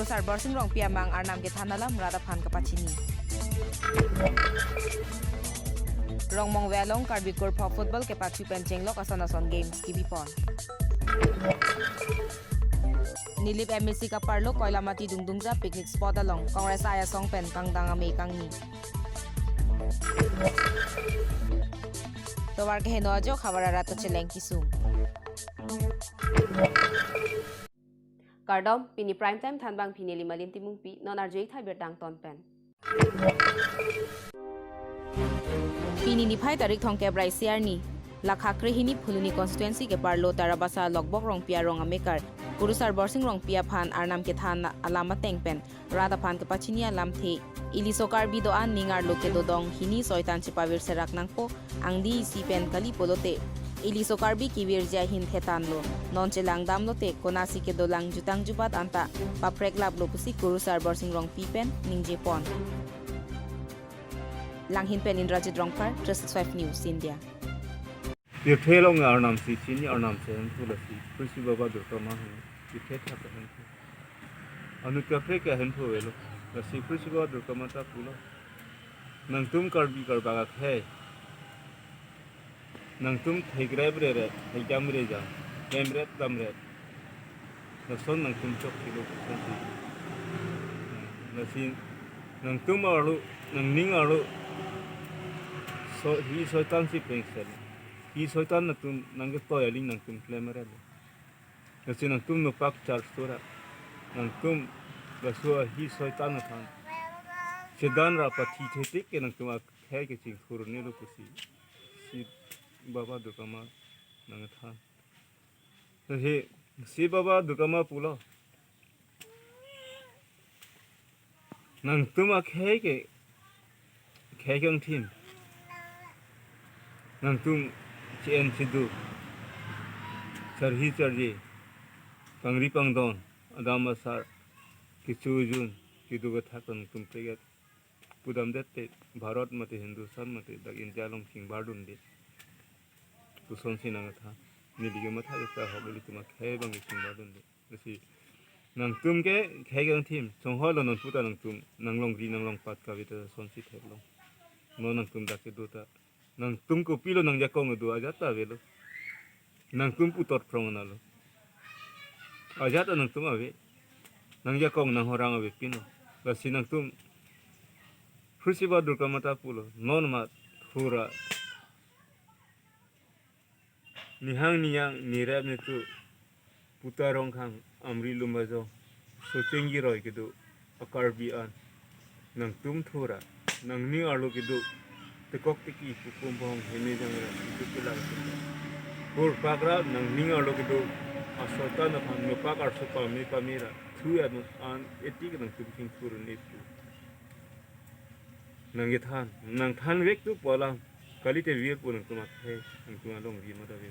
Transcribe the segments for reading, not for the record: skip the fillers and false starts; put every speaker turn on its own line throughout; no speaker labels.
kurusar borsing rong piamang arnam ke thanalam rada phan kapachini Rongmongve long karbi kurpho football ke pathu penjenglok ason games kibipon Nilip MSC ka parlo koilamati dungdungja picnic spot along Congress aya song pen kangdang amai kangni Towar ke heno ajo khabara rato cheleng kisung
Kardom pini prime time thanbang pini limalin timungpi non arjei thai berdang ton pen
Pini ni phai tarik thong ke brai siar ni lakha krehini phuluni constituency ke parlo tarabasa logbok rong pia rong amekar kurusar borsing rong pia phan arnam ke than alama tengpen rada phan ke pachinia lamthe iliso karbi do an ningar loke do dong hini soitan chipawir serak nangpo angdi si pen kali polote iliso karbi kiwir ja hin thetan lo non chelang dam lo te konasi ke dolang jutang jubat anta paprek lab lo pusi kurusar borsing rong pi pen ningje pon langhin pen indrajit rongpar 365 news India
ये ठेलों में आराम से चीनी आराम से हम तो लसी कृषि बाबा दुर्गा माँ हैं ये ठेठ था हम तो अनुकंपे क्या हम तो वेलो लसी कृषि बाबा दुर्गा माँ ता पुला नंग तुम कर बागा है नंग तुम ठेकरे ब्रेरे ठेकम रे जा कैमरे तमरे लसन नंग तुम चौक किलो लसी नंग तुम आलू नंग निंग आलू सो ही सोतान सी pencil Hi soitan na tum nang to yaling nang tum klemera le. Kasi nang tum no pak charge tora. Nang tum basua hi soitan na than. Sedan ra pati thetik ke nang tum ak khai ke ching khur ne lo kusi. Si baba dukama nang than. So he si baba dukama pula. Nang tum ak khai ke team. Nang tum Cien sidu, sarhi charji, pangri pangdon, adam asar, kisujun, kidu bethakan kumpregat, pudam dete, Bharat mate Hindustan mate, dak India long king bardun de, puson sinangatha, nilige matha jata hogeli tumak hai bang king bardun de, besi, nang tum ke gang team, songhol non puta nang tum, nang long pat kavita sonsi theblong, no nang tum dake dota. Nang tum ko pilo nang jakong do ajata velo nang tum putot prong nalo ajata nang tum ave nang jakong nang horang ave pino basi nang tum fursiba durka mata pulo non mat hura nihang niyang nirab ne tu putarong khang amri lumbajo so chengi roi kedu akarbi an nang tum thura nang ni alo kedu tekok teki hukum bohong hene jangra itu pula pur pakra nang ninga lo gitu asota na phan no pakar so pa me kamera thu ya an etik nang tumking pur ne tu nang than vek tu pola kalite vir pur nang tumak he nang tumalong ri mata ve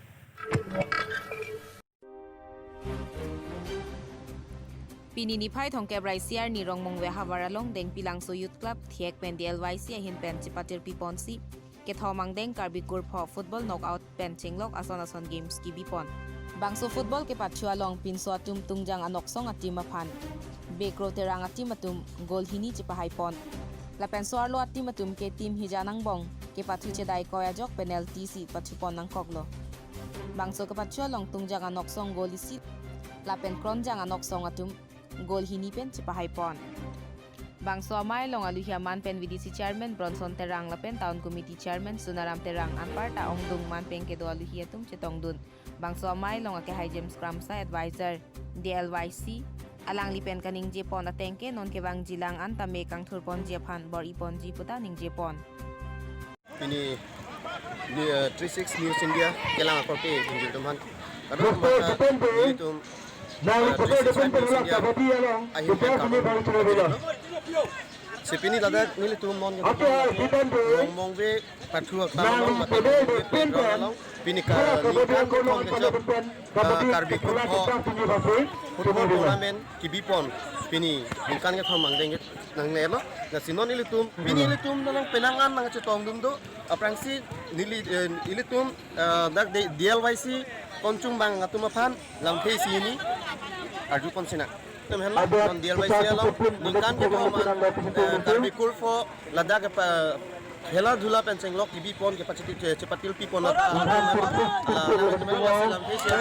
Pini ni phai thong ke brai siar ni Rongmongve hawaralong deng pilang so youth club thiek pen DLYC hin pen chipatir piponsi ke thomang deng karbi kurpho football knockout pen chinglok ason games ki bipon bangso football ke patchua long pinso atum tungjang anok song atim aphan bekro terang atim atum gol hini chipa haipon lapen so arlo atim atum ke team hijanang bong ke pathu chedai koya jok penalty si patchupon nang koklo bangso ke patchua long tungjang anok song gol isi lapen kronjang anok song atum gol hini pen chipahai pon bangso amai long aluhiaman pen VDC chairman Bronson terang lapen town committee chairman Sunaram terang anpar ta ongdung man pen ke do aluhiatum chetong dun bangso amai long ke high James Kramsa advisor DLYC alang lipen kaning jepon atengke non ke bang jilang anta me kang thurpon jephan bor ipon jiputa ning jepon
ini 36 News India kelang akope hinjil teman kadang mata itu Sipini lada nili tu mon Rongmongve pathu kalong mate kalong pini karbi kurpho tournament kibipon pini bukan ke thomang deng nang nelo na sinon nili tum pini nili tum nang penangan nang cetong dum do aprangsi nili tum dak DLYC koncung bang ngatum aphan lampe sini aju konsina tem hen lo non dial bai sia lo ningkan ke ko man karbi kurpho lada ke hela dhula penseng lok kibi pon ke cepatil pi pon ala silam ke sia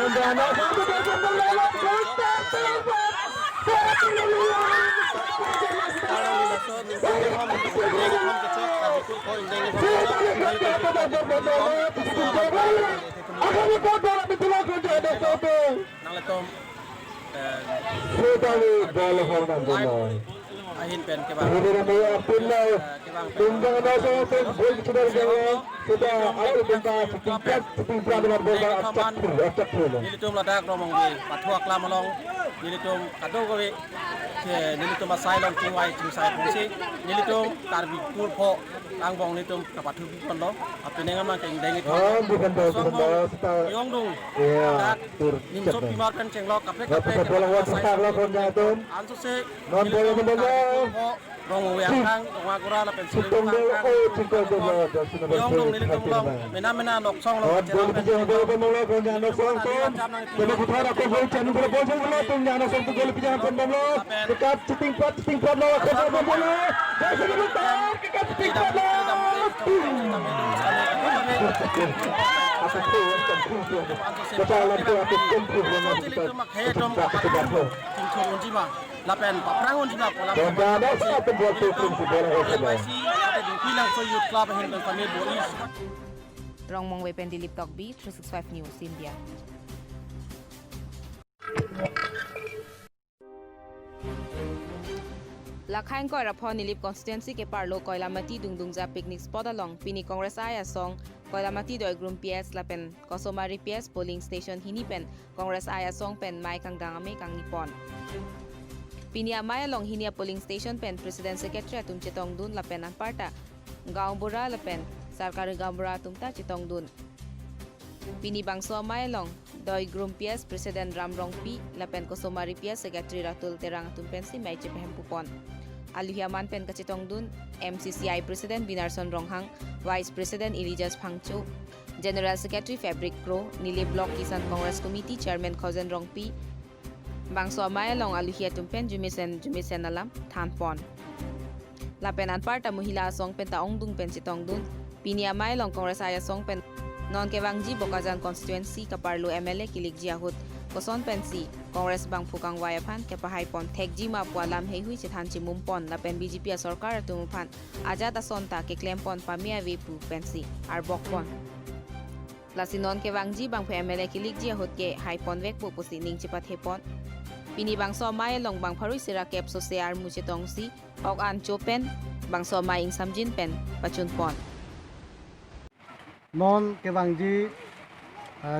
ahin pen ke bang nilitum ladak Rongmongve pathu akla malong nilitum kado gawe nilitum asai long tingwai tingsai pungsi nilitum karbi kurpho angbong nilitum kapathu pon lo apinengam nang keng dengi yong dung dak nimsop bimar pen cenglok kapre ansu se Rongmongve ang ngagura la pensil yong dung nilitum long mena nok song long lapen paprangon jina pola
Rongmongve pen dilip tok bi 365 News India. Lakhain ko rapon nilip constituency ke parlo koilamati dungdungja picnic spot along pini congress aya song koilamati doi group PS lapen kosomari PS polling station hinipen congress aya song pen mai kangdangame kang nipon pini amai along hinia polling station pen president secretary atum chetong dun lapen an parta gaon bura lapen sarkari gaon bura tumta chetong dun pini bangso amai along doi group PS president ramrong pi lapen kosomari PS secretary ratul terang atum pensi mai chepehem pupon Aluhiaman pen kacitong dun, MCCI President Binarson Ronghang, Vice President Elijah Phangcho, General Secretary Fabric Pro, Nili Block Kisan Congress Committee Chairman Khozen Rongpi, Bangso Amay along Aluhia tumpen Jumisen alam, Thanpon. Lapen an parta muhila song pen taong dung pen citong dun, Pini Amay along Congress aya song pen non kewangji Bokazan Constituency kaparlo MLA Kiligji Ahut, Koson pensi Congress bang phukang wayapan kepahay pon thekji ma pualam heihui chithan chimumpon lapen BJP sarkar tumupan ajat ason ta ke klempon pamia vepu pensi arbok pon lasinon ke wangji bang PMLA kilikji hot ke haipon vek pu pusi ning chipat hepon pini bang so mai long bang pharui sira kep so se ar mu chitong si ok an chopen bang so mai ing samjin pen pachun pon
non ke wangji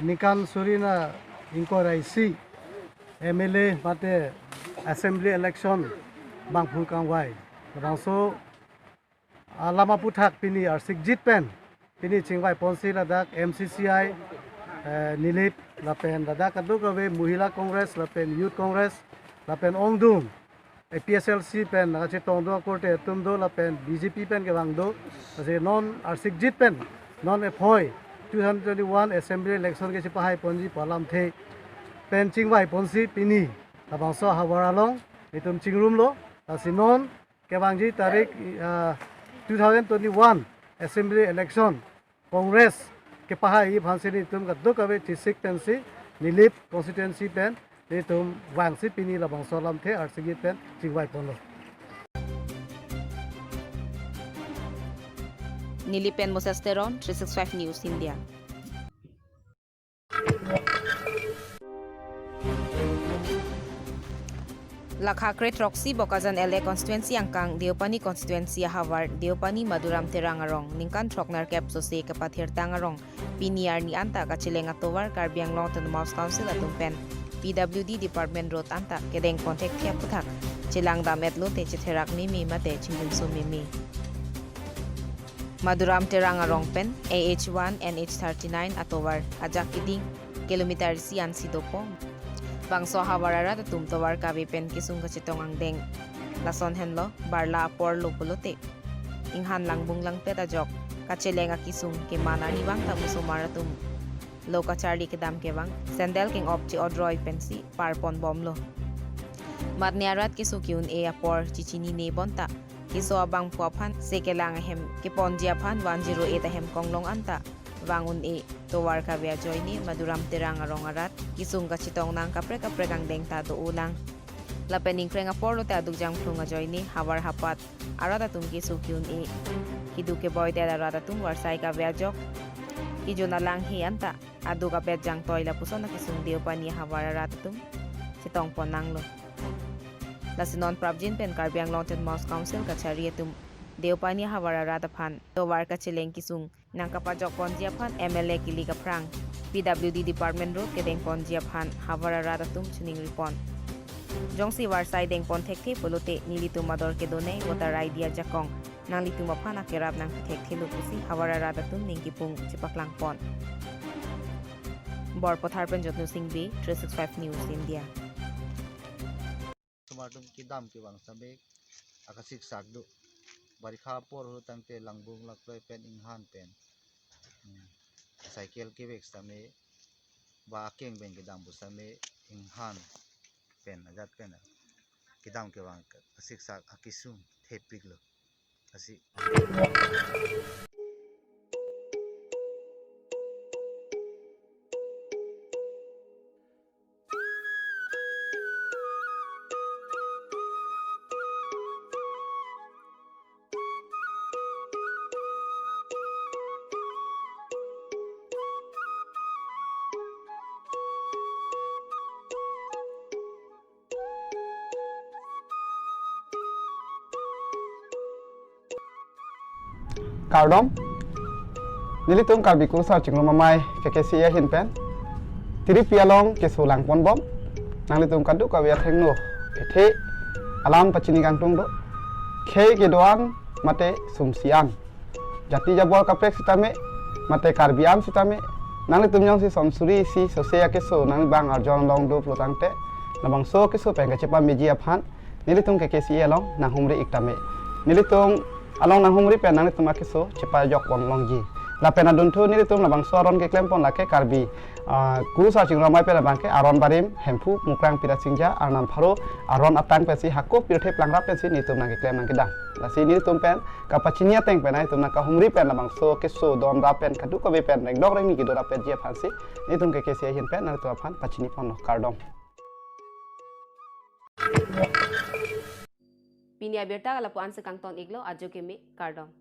nikan surina inkoraisi MLA mate assembly election bang phukang wai rangso lama puthak pini arsik jit pen pini chingwai ponsi ladak MCCI nilip lapen ladak adu kawe muhila congress lapen youth congress lapen ongdung PSLC pen nache tongdo korte tumdo lapen BJP pen ke wangdo ase non arsik jit pen non ephoi 2021 assembly election ke sipahai ponji palam the pen chingwai ponsi pini tabang so hawaralong itum chingrum lo asinon kewangji tarik 2021 assembly election congress ke pahai bhansini tum ka dukawe chisik pensi nilip constituency pen itum wangsi pini labang so lam the arsigi pen chingwai ponlo
Nilipen Mosasteron 365 News India. Lakha Kret Roxy Bokazan LA constituency angkang Deopani constituency Harvard Deopani Maduram Terangarong Ningkan Troknar Kep Sose Kapathir Tangarong Piniar ni anta kachileng atowar Karbiang Long to the Mouse Council atumpen PWD Department Road anta kedeng kontek tiap puthak chilang damet lote chitherak mimi mate chingin so mimi Maduram Terangarong pen AH1 NH39 atowar ajak kiding kilometer sian sidopo bangso hawarara tum towar kabe pen kisung kachitong ang deng lason henlo barla por lopulote inghan langbung lang peta jok kachelenga kisung ke manani bang tamu somaratum loka charli ke dam ke bang sendel king opchi odroy pensi parpon bomlo matniarat kisu kiun e apor chichini ne bonta kiso abang puapan sekelang hem kipon jiapan 108 hem konglong anta wangun e towar kavya joini maduram terang arongarat kisung kachitong nang kapre ang deng ta do ulang lapening kreng apor lo ta dugjang plunga joini hawar hapat arata tum kisu kiun e kiduke boy dela arata tum warsai kavya jok kijuna lang hi anta adu ka jang toila puson na kisung dio pani hawar arata tum sitong ponang lo lasinon prabjin pen karbiang longten mouse council kachari tum deopani hawara radaphan towar kachileng kisung nang kapajok ponjia phan mla kili ka prang pwd department road ke dengpon jia phan hawara radatum chuning ripon jongsi warsai dengpon thekthi polote nilitum mador ke done voter idea jakong nang litum phana kerap nang thekthi lupusi hawara radatum ningkipung chipaklang pon bor pothar pen jotnu singbi 365 news india
Tumadum kidam ki wang sabek akasik sagdu barikha por hu tangte langbung lakloi pen inghan pen cycle ki bek same ba keng ben kidam bu same inghan pen ajat pen kidam ki wang akasik sag akisum thepik lo asi
Kardom nilitung karbi kursa cinglo mamai kekesi ya hinpen tiri pialong kesulang pon bom nang litung kadu kawia thengno ethe alam pachini gangtung do khei ke doan mate sumsian jati jabol kaprek sitame mate karbiam sitame nang litung nyong si somsuri si sosea keso nang bang arjon long do plotangte nabang so keso penga cepa meji aphan nilitung kekesi ya long nang humri iktame nilitung along nang humri pen nang tuma kiso cepa jok pon longji la pena duntu ni tum labang soron ke klem pon lake karbi guru sa ching ramai pela bangke aron barim hempu mukrang pira singja arnam pharo aron atang pesi hakko pirthe plangra pesi ni tum nang ke klem nang kedang la si ni tum pen kapachinia teng pen ai tum nang ka humri pen labang so kiso don ra pen kadu ko be pen reng dok reng ni ki do ra pen je phansi ni tum ke kesi hin pen nang tu phan pachini pon kardom
Pinia berta kala puan sekang ton iglo ajo kemi kardom.